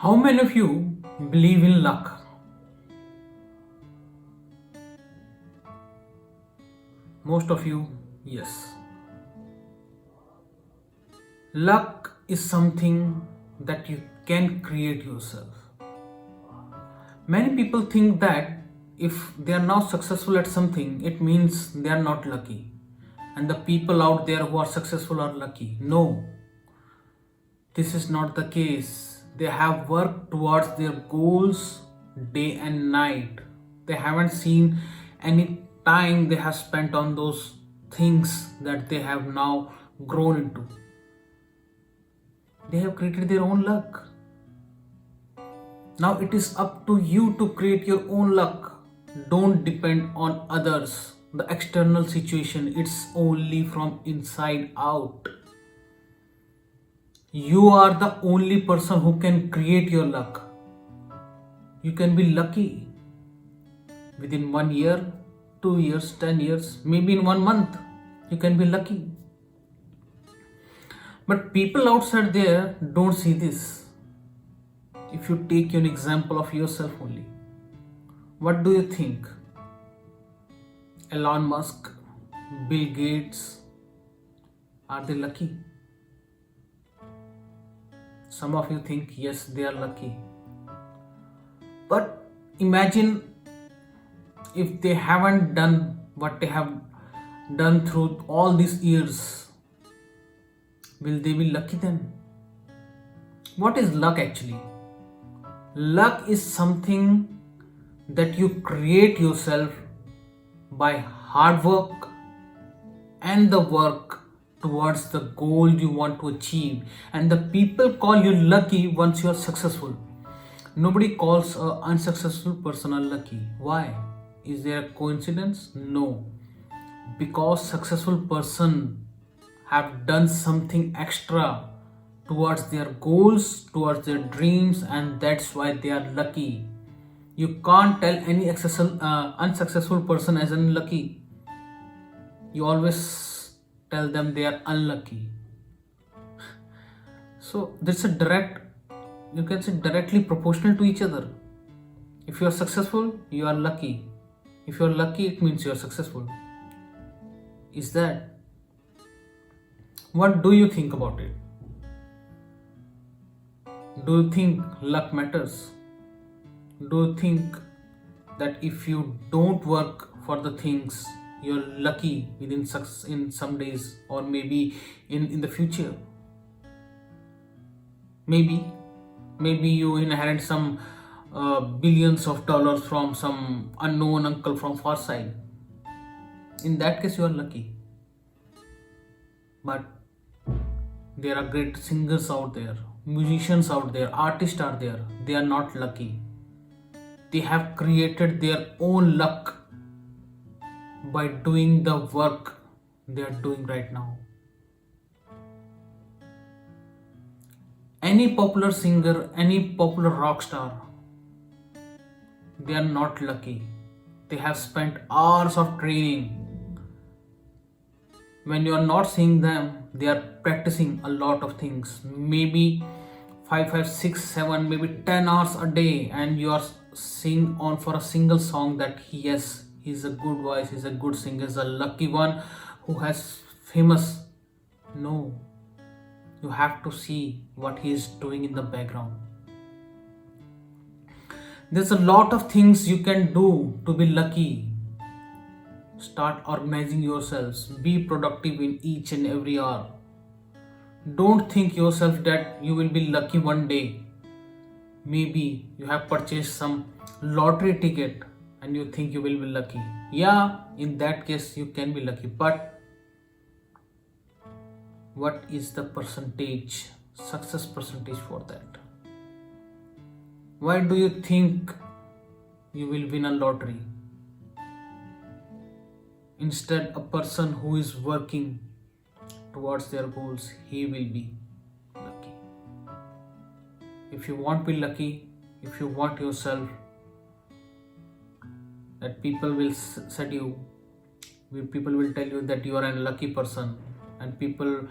How many of you believe in luck? Most of you, yes. Luck is something that you can create yourself. Many people think that if they are not successful at something, it means they are not lucky. And the people out there who are successful are lucky. No, this is not the case. They have worked towards their goals day and night. They haven't seen any time they have spent on those things that they have now grown into. They have created their own luck. Now it is up to you to create your own luck. Don't depend on others. The external situation, it's only from inside out. You are the only person who can create your luck. You can be lucky within 1 year, 2 years, 10 years, maybe in 1 month. You can be lucky. But people outside there don't see this. If you take an example of yourself only, what do you think? Elon Musk, Bill Gates, are they lucky? Some of you think yes, they are lucky. But imagine if they haven't done what they have done through all these years, will they be lucky then? What is luck actually? Luck is something that you create yourself by hard work and the work towards the goal you want to achieve. And the people call you lucky once you are successful. Nobody calls an unsuccessful person unlucky. Why? Is there a coincidence? No. Because successful person have done something extra towards their goals, towards their dreams, and that's why they are lucky. You can't tell any unsuccessful person as unlucky. You always tell them they are unlucky. So there's a direct, you can say directly proportional to each other. If you are successful, you are lucky. If you are lucky, it means you are successful. Is that? What do you think about it? Do you think luck matters? Do you think that if you don't work for the things, you're lucky within in some days or maybe in the future? Maybe you inherit some billions of dollars from some unknown uncle from far side. In that case, you are lucky. But there are great singers out there, musicians out there, artists are there. They are not lucky. They have created their own luck by doing the work they are doing right now. Any popular singer, any popular rock star, they are not lucky. They have spent hours of training. When you are not seeing them, they are practicing a lot of things. Maybe 5, 6, 7, maybe 10 hours a day, and you are sing on for a single song that yes, he's a good voice, he's a good singer, he's a lucky one who has famous. No, you have to see what he is doing in the background. There's a lot of things you can do to be lucky. Start organizing yourselves. Be productive in each and every hour. Don't think yourself that you will be lucky one day. Maybe you have purchased some lottery ticket and you think you will be lucky. Yeah, in that case you can be lucky. But what is the percentage, success percentage for that? Why do you think you will win a lottery? Instead, a person who is working towards their goals, he will be lucky. If you want to be lucky, if you want yourself that people will set you, people will tell you that you are a lucky person, and people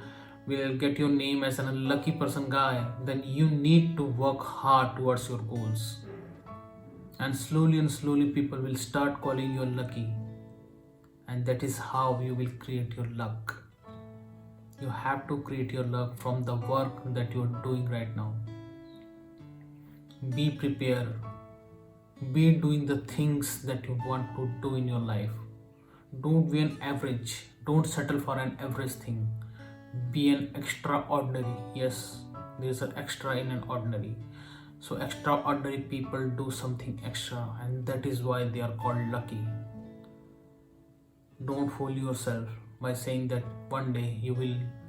will get your name as an unlucky person guy, then you need to work hard towards your goals. And slowly people will start calling you lucky. And that is how you will create your luck. You have to create your luck from the work that you are doing right now. Be prepared. Be doing the things that you want to do in your life. Don't be an average. Don't settle for an average thing. Be an extraordinary. Yes, there is an extra in an ordinary. So extraordinary people do something extra, and that is why they are called lucky. Don't fool yourself by saying that one day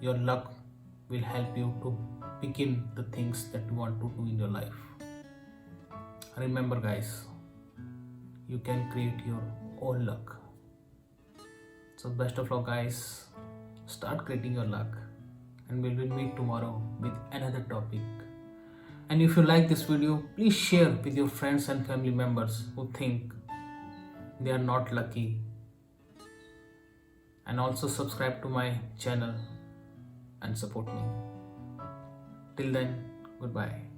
your luck will help you to begin the things that you want to do in your life. Remember guys, you can create your own luck. So best of luck guys, start creating your luck, and we will meet tomorrow with another topic. And if you like this video, please share with your friends and family members who think they are not lucky. And also subscribe to my channel and support me. Till then, goodbye.